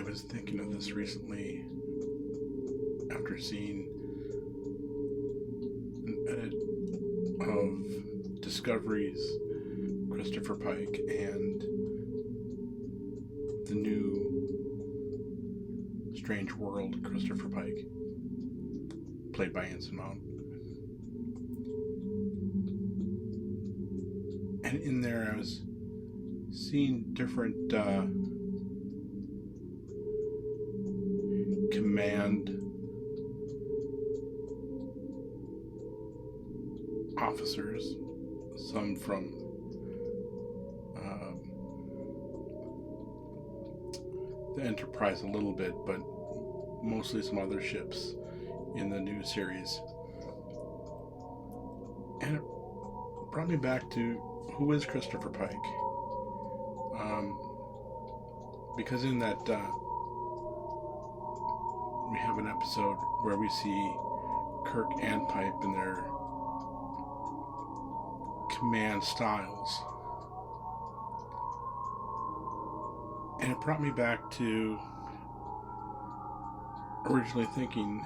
was thinking of this recently after seeing an edit of Discovery's Christopher Pike and the new Strange World Christopher Pike, played by Anson Mount. And in there I was seeing different command officers, some from the Enterprise a little bit, but mostly some other ships in the new series. And it brought me back to who is Christopher Pike? Because in that we have an episode where we see Kirk and Pike in their command styles. And it brought me back to originally thinking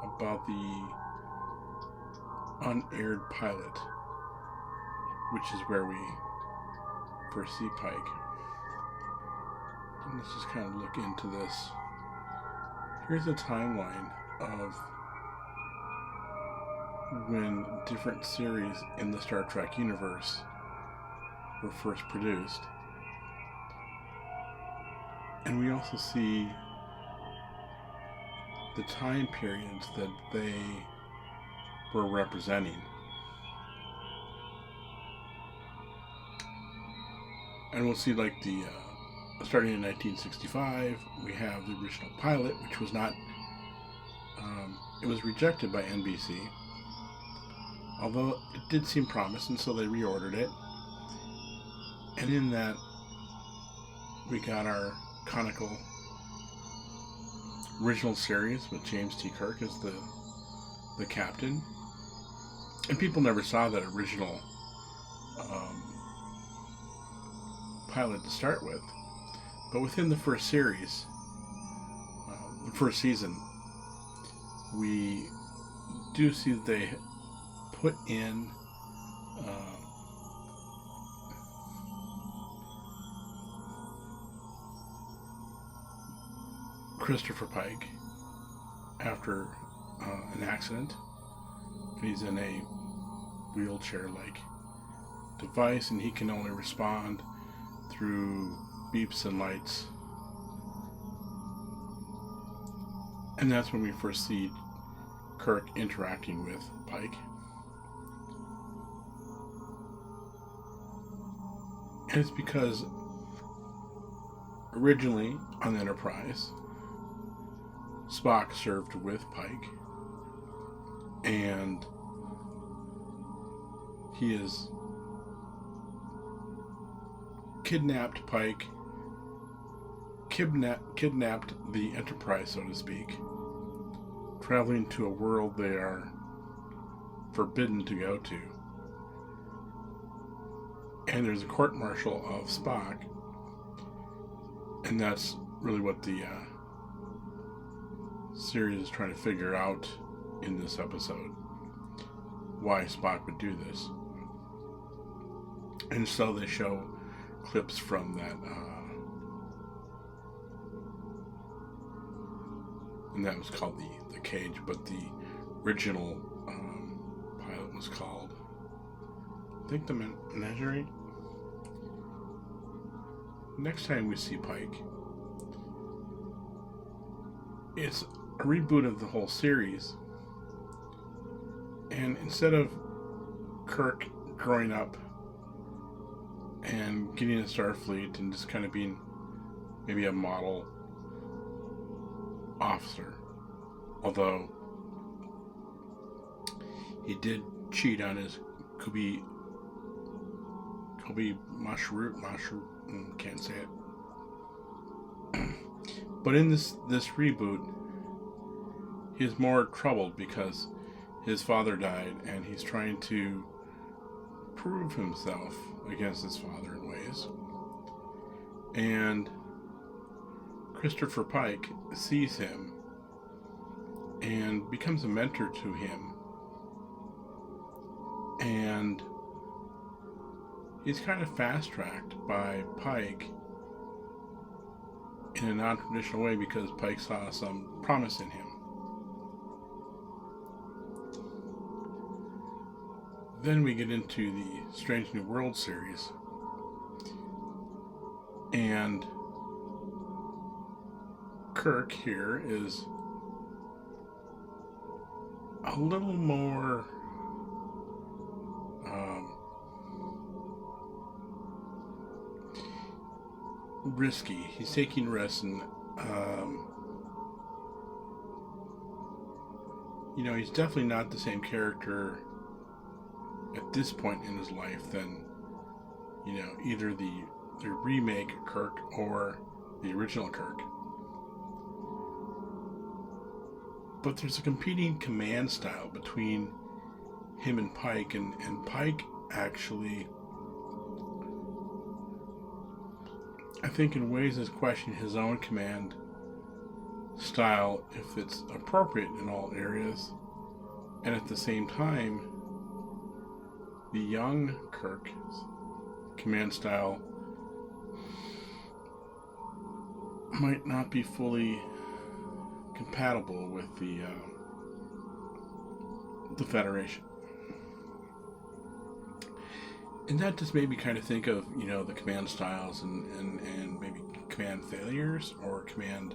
about the unaired pilot, which is where we first see Pike. And let's just kind of look into this. Here's a timeline of when different series in the Star Trek universe were first produced. And we also see the time periods that they were representing. And we'll see, like, the starting in 1965, we have the original pilot, which was not, it was rejected by NBC, although it did seem promising, so they reordered it. And in that, we got our conical original series with James T. Kirk as the captain. And people never saw that original pilot to start with. But within the first series, the first season, we do see that they put in Christopher Pike after an accident, and he's in a wheelchair-like device, and he can only respond through beeps and lights. And that's when we first see Kirk interacting with Pike. And it's because originally on the Enterprise, Spock served with Pike, and he is kidnapped Pike, kidnapped the Enterprise, so to speak, traveling to a world they are forbidden to go to. And there's a court-martial of Spock, and that's really what the series is trying to figure out in this episode, why Spock would do this. And so they show clips from that, and that was called the Cage, but the original pilot was called, I think, the Menagerie. Next time we see Pike, it's a reboot of the whole series, and instead of Kirk growing up and getting a Starfleet and just kind of being maybe a model officer, although he did cheat on his Kobe Mashroot, can't say it. But in this reboot, he's more troubled because his father died, and he's trying to prove himself against his father in ways. And Christopher Pike sees him and becomes a mentor to him, and he's kind of fast-tracked by Pike in a non-traditional way because Pike saw some promise in him. Then we get into the Strange New World series, and Kirk here is a little more risky. He's taking risks, and he's definitely not the same character at this point in his life than either the remake Kirk or the original Kirk. But there's a competing command style between him and Pike, and Pike actually, I think in ways, is questioning his own command style, if it's appropriate in all areas. And at the same time, the young Kirk's command style might not be fully compatible with the Federation. And that just made me kind of think of, the command styles and maybe command failures or command...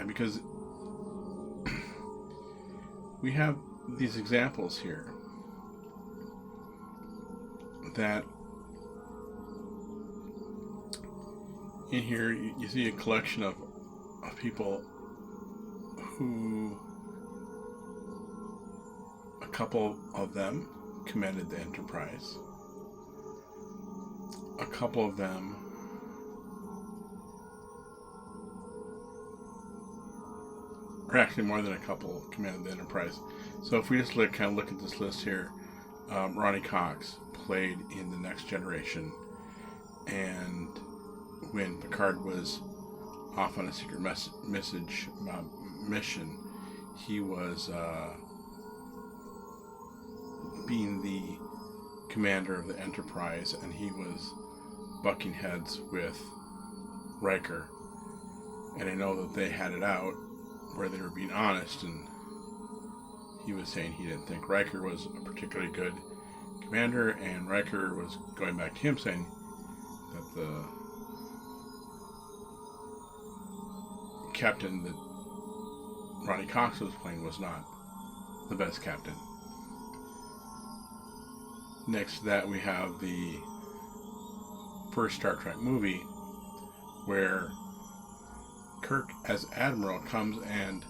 because we have these examples here that in here you see a collection of people who, a couple of them commanded the Enterprise, a couple of them or actually more than a couple commanded the Enterprise. So if we just look at this list here, Ronnie Cox played in The Next Generation, and when Picard was off on a secret mission, he was being the commander of the Enterprise, and he was bucking heads with Riker. And I know that they had it out where they were being honest, and he was saying he didn't think Riker was a particularly good commander, and Riker was going back to him saying that the captain that Ronnie Cox was playing was not the best captain. Next to that, we have the first Star Trek movie where Kirk as Admiral comes and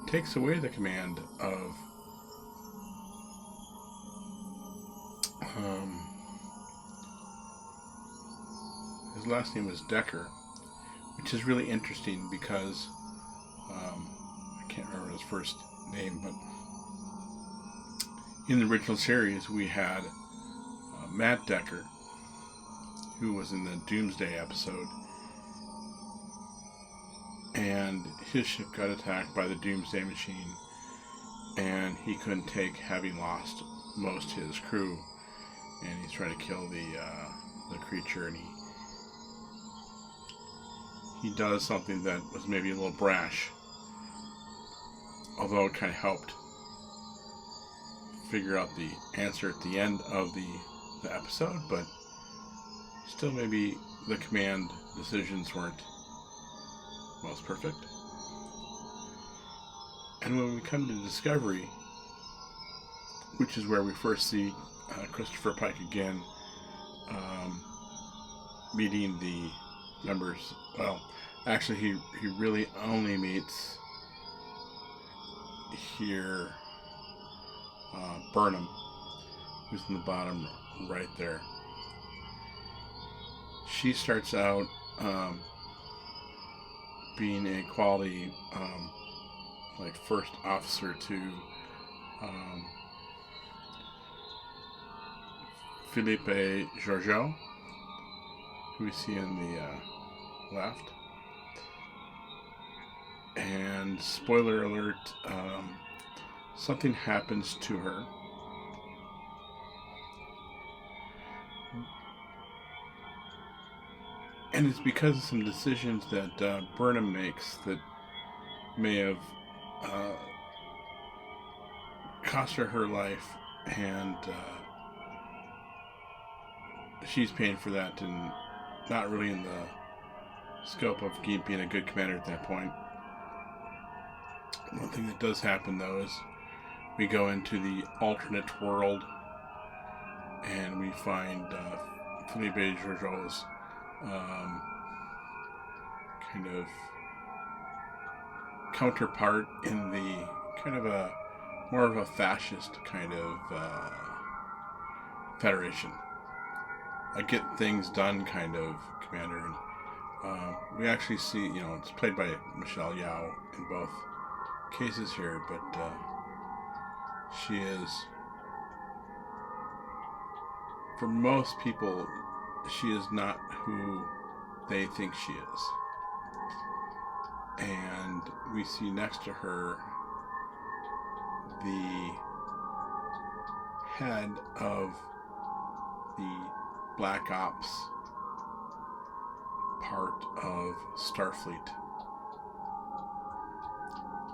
takes away the command of his last name was Decker, which is really interesting because I can't remember his first name, but in the original series we had Matt Decker, who was in the Doomsday episode, and his ship got attacked by the Doomsday machine, and he couldn't take having lost most of his crew, and he's trying to kill the creature, and he does something that was maybe a little brash, although it kind of helped figure out the answer at the end of the episode, but still maybe the command decisions weren't most perfect. And when we come to Discovery, which is where we first see Christopher Pike again, meeting the members. Well, actually, he really only meets here Burnham, who's in the bottom right there. She starts out being a quality first officer to Philippe Georgiou, who we see in the left. And spoiler alert, something happens to her. And it's because of some decisions that Burnham makes that may have cost her life, and she's paying for that, and not really in the scope of being a good commander at that point. One thing that does happen, though, is we go into the alternate world, and we find Philippe Georgiou's kind of counterpart in the kind of a more of a fascist kind of federation, a get things done kind of commander. And we actually see, it's played by Michelle Yeoh in both cases here, but she is, for most people, she is not who they think she is. And we see next to her the head of the Black Ops part of Starfleet.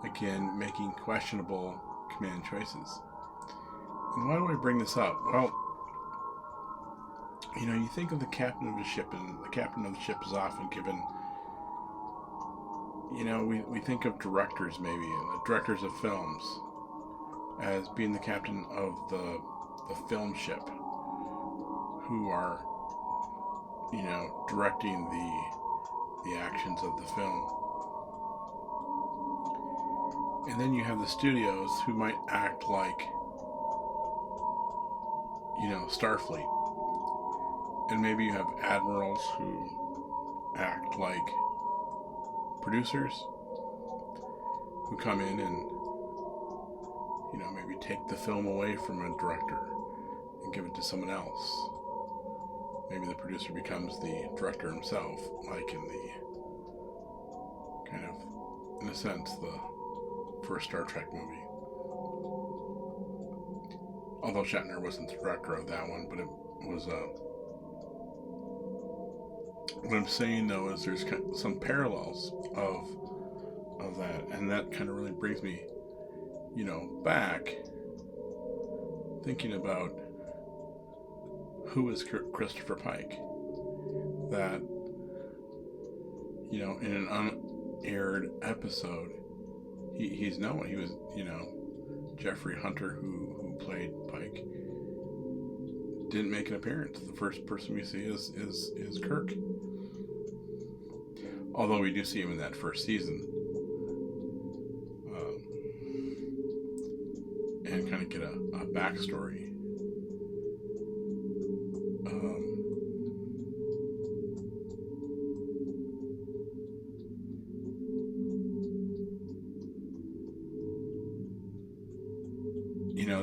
Again, making questionable command choices. And why do I bring this up? Well, you think of the captain of the ship, and the captain of the ship is often given, we think of directors, maybe, the directors of films, as being the captain of the film ship, who are, directing the actions of the film. And then you have the studios who might act like, Starfleet. And maybe you have admirals who act like producers, who come in and, maybe take the film away from a director and give it to someone else. Maybe the producer becomes the director himself, like in the kind of, in a sense, the first Star Trek movie. Although Shatner wasn't the director of that one, but it was what I'm saying, though, is there's some parallels of that, and that kind of really brings me, back, thinking about who is Christopher Pike. That, in an unaired episode, he's known. He was, Jeffrey Hunter, who played Pike, didn't make an appearance. The first person we see is Kirk. Although we do see him in that first season, and kind of get a backstory.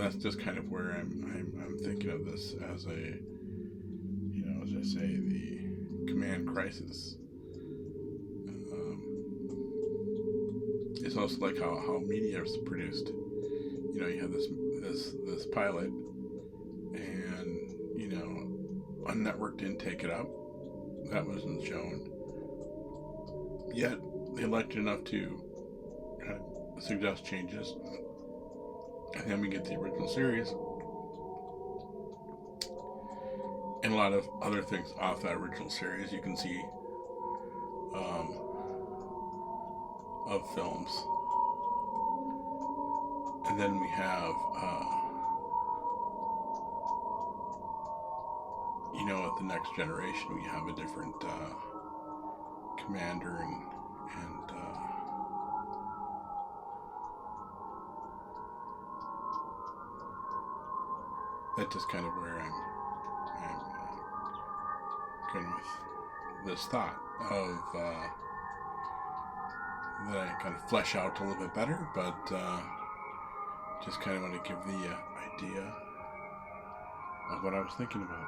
That's just kind of where I'm thinking of this as a, as I say, the command crisis. It's also like how media is produced. You have this pilot, and a network didn't take it up. That wasn't shown. Yet they liked it enough to kind of suggest changes. And then we get the original series and a lot of other things off that original series you can see of films. And then we have at the next generation we have a different commander, and that's just kind of where I'm going with this thought of that I kind of flesh out a little bit better, but just kind of want to give the idea of what I was thinking about.